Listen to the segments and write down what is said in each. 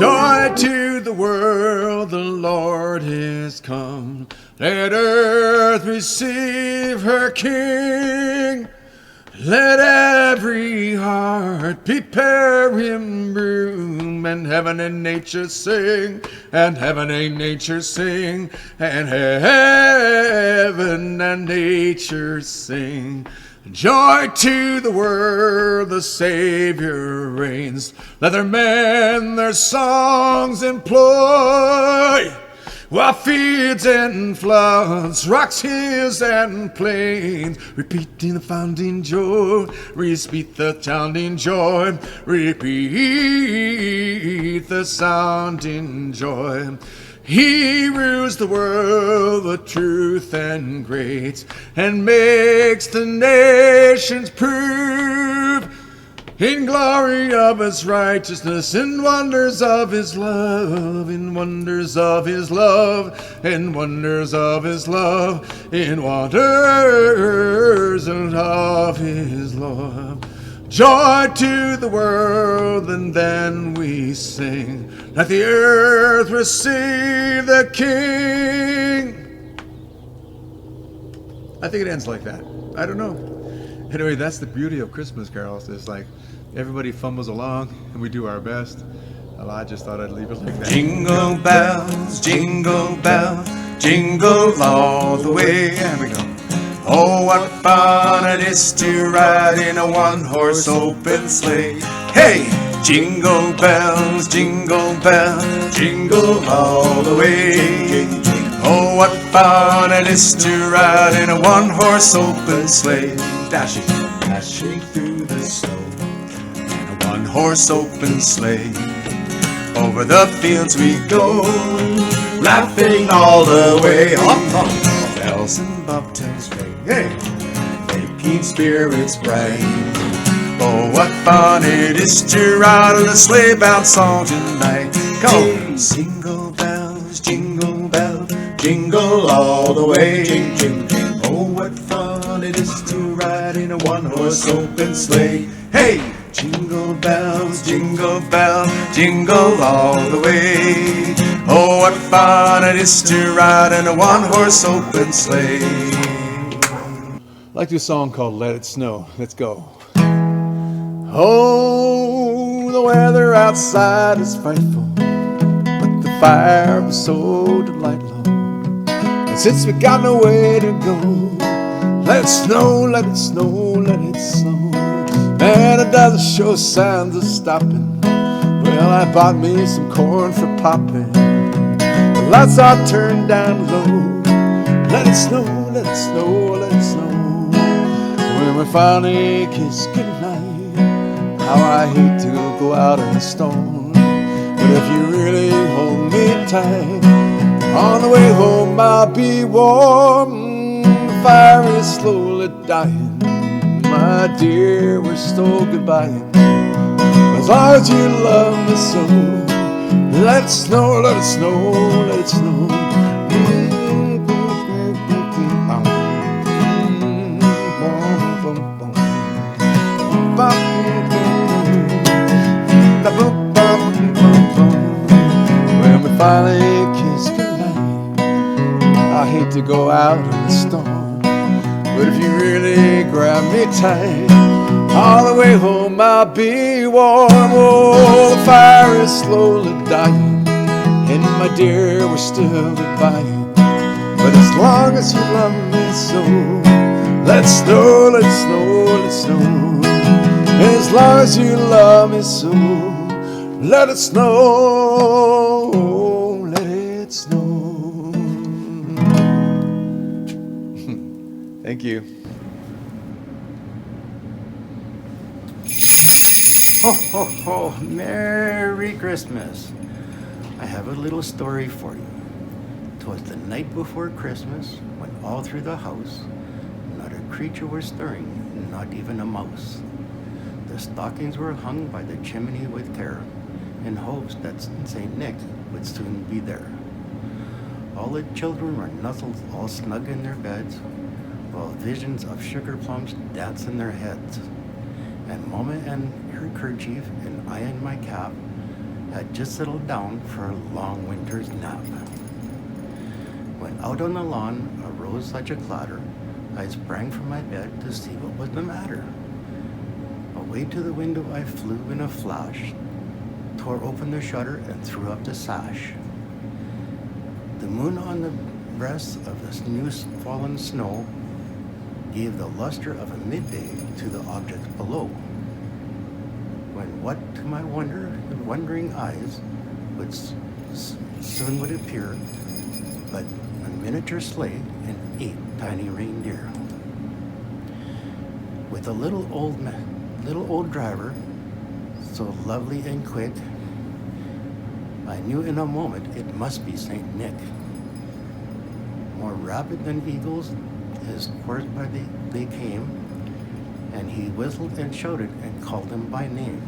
Joy to the world, the Lord is come. Let earth receive her King. Let every heart prepare him room, and heaven and nature sing, and heaven and nature sing, and heaven and nature sing. Joy to the world, the Savior reigns. Let their men their songs employ, while fields and floods, rocks, hills, and plains, repeating the founding joy, repeat the sounding joy, repeat the sounding joy. He rules the world with truth and grace, and makes the nations prove in glory of his righteousness, in wonders of his love, in wonders of his love, in wonders of his love, in wonders of his love. Joy to the world, and then we sing, let the earth receive the King. I think it ends like that. I don't know. Anyway, that's the beauty of Christmas carols. It's like everybody fumbles along and we do our best. Well, I just thought I'd leave it like that. Jingle bells, jingle all the way. And we go. Oh, what fun it is to ride in a one-horse open sleigh. Hey! Jingle bells, jingle all the way. Oh, what fun it is to ride in a one-horse open sleigh. Dashing through the snow in a one-horse open sleigh. Over the fields we go, laughing all the way. Bells and bobtails ring, hey, making spirits bright. Oh, what fun it is to ride on a sleigh-bound song tonight. Go! Jingle bells, jingle all the way. Oh, what fun it is to ride in a one-horse open sleigh. Hey! Jingle bells, jingle all the way. Oh, what fun it is to ride in a one-horse open sleigh. I like this song called Let It Snow. Let's go. Oh, the weather outside is frightful, but the fire is so delightful. And since we got nowhere to go, let it snow, let it snow, let it snow. And it doesn't show signs of stopping. Well, I bought me some corn for popping. The lights are turned down low. Let it snow, let it snow, let it snow. When we finally kiss goodnight, how I hate to go out in the storm. But if you really hold me tight, on the way home I'll be warm. The fire is slowly dying. My dear, we're still goodbye. As long as you love me so, let it snow, let it snow, let it snow. When we finally kiss goodnight, I hate to go out in the storm. But if you really grab me tight, all the way home I'll be warm. Oh, the fire is slowly dying, and my dear, we're still goodbye. But as long as you love me so, let it snow, let it snow, let it snow. And as long as you love me so, let it snow, let it snow. Thank you. Ho, ho, ho, Merry Christmas. I have a little story for you. 'Twas the night before Christmas, when all through the house, not a creature was stirring, not even a mouse. The stockings were hung by the chimney with care, in hopes that St. Nick would soon be there. All the children were nuzzled all snug in their beds, while visions of sugar plums danced in their heads. And Mama in her kerchief and I in my cap, had just settled down for a long winter's nap. When out on the lawn arose such a clatter, I sprang from my bed to see what was the matter. Away to the window I flew in a flash, tore open the shutter and threw up the sash. The moon on the breast of the new fallen snow gave the luster of a midday to the objects below. When what to my wondering eyes would soon would appear but a miniature sleigh and 8 tiny reindeer. With a little old driver, so lovely and quick, I knew in a moment it must be Saint Nick. More rapid than eagles, his course by they came, and he whistled and shouted and called them by name.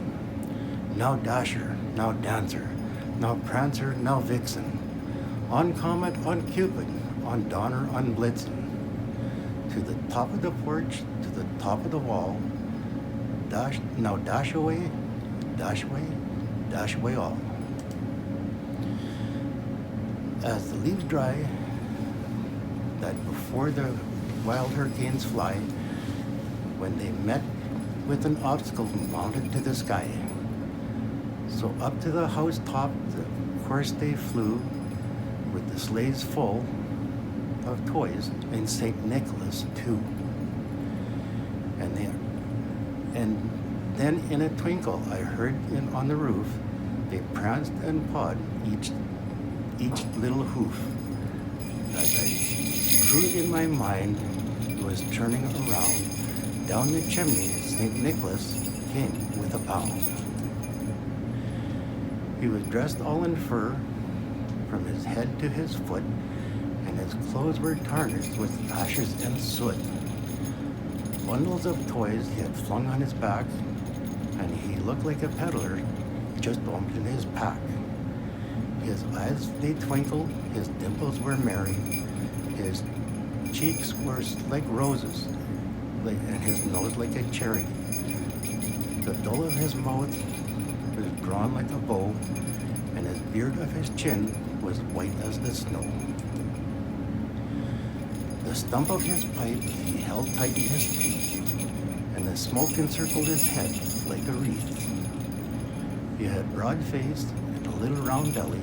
Now Dasher, now Dancer, now Prancer, now Vixen, on Comet, on Cupid, on Donner, on Blitzen, to the top of the porch, to the top of the wall, now dash away, dash away, dash away all. As the leaves dry, that before the wild hurricanes fly, when they met with an obstacle mounted to the sky. So up to the housetop, of course they flew, with the sleighs full of toys, and St. Nicholas too. And then in a twinkle I heard on the roof, they pranced and pawed each little hoof. As I drew in my mind, was turning around, down the chimney St. Nicholas came with a bound. He was dressed all in fur, from his head to his foot, and his clothes were tarnished with ashes and soot. Bundles of toys he had flung on his back, and he looked like a peddler just opening his pack. His eyes they twinkled, his dimples were merry, his cheeks were like roses, and his nose like a cherry. The dull of his mouth was drawn like a bow, and his beard of his chin was white as the snow. The stump of his pipe he held tight in his teeth, and the smoke encircled his head like a wreath. He had broad face and a little round belly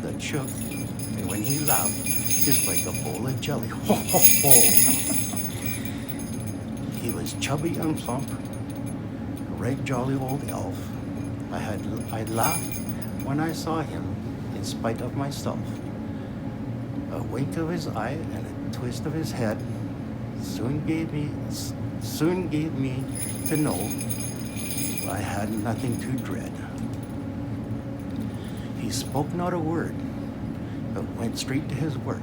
that shook, and when he laughed, just like a bowl of jelly. Ho, ho, ho! He was chubby and plump, a right jolly old elf. I laughed when I saw him, in spite of myself. A wink of his eye and a twist of his head soon gave me to know I had nothing to dread. He spoke not a word, but went straight to his work,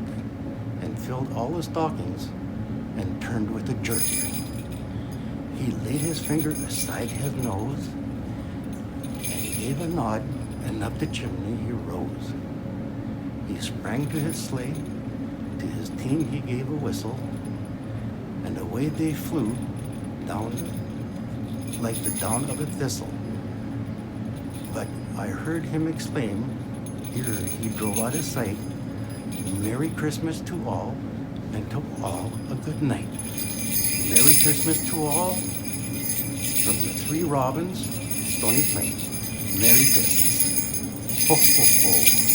and filled all the stockings, and turned with a jerk. He laid his finger aside his nose, and he gave a nod, and up the chimney he rose. He sprang to his sleigh, to his team he gave a whistle, and away they flew down like the down of a thistle. But I heard him exclaim, ere he drove out of sight, Merry Christmas to all, and to all a good night. Merry Christmas to all, from the 3 Robins, Stony Plains. Merry Christmas. Ho, ho, ho.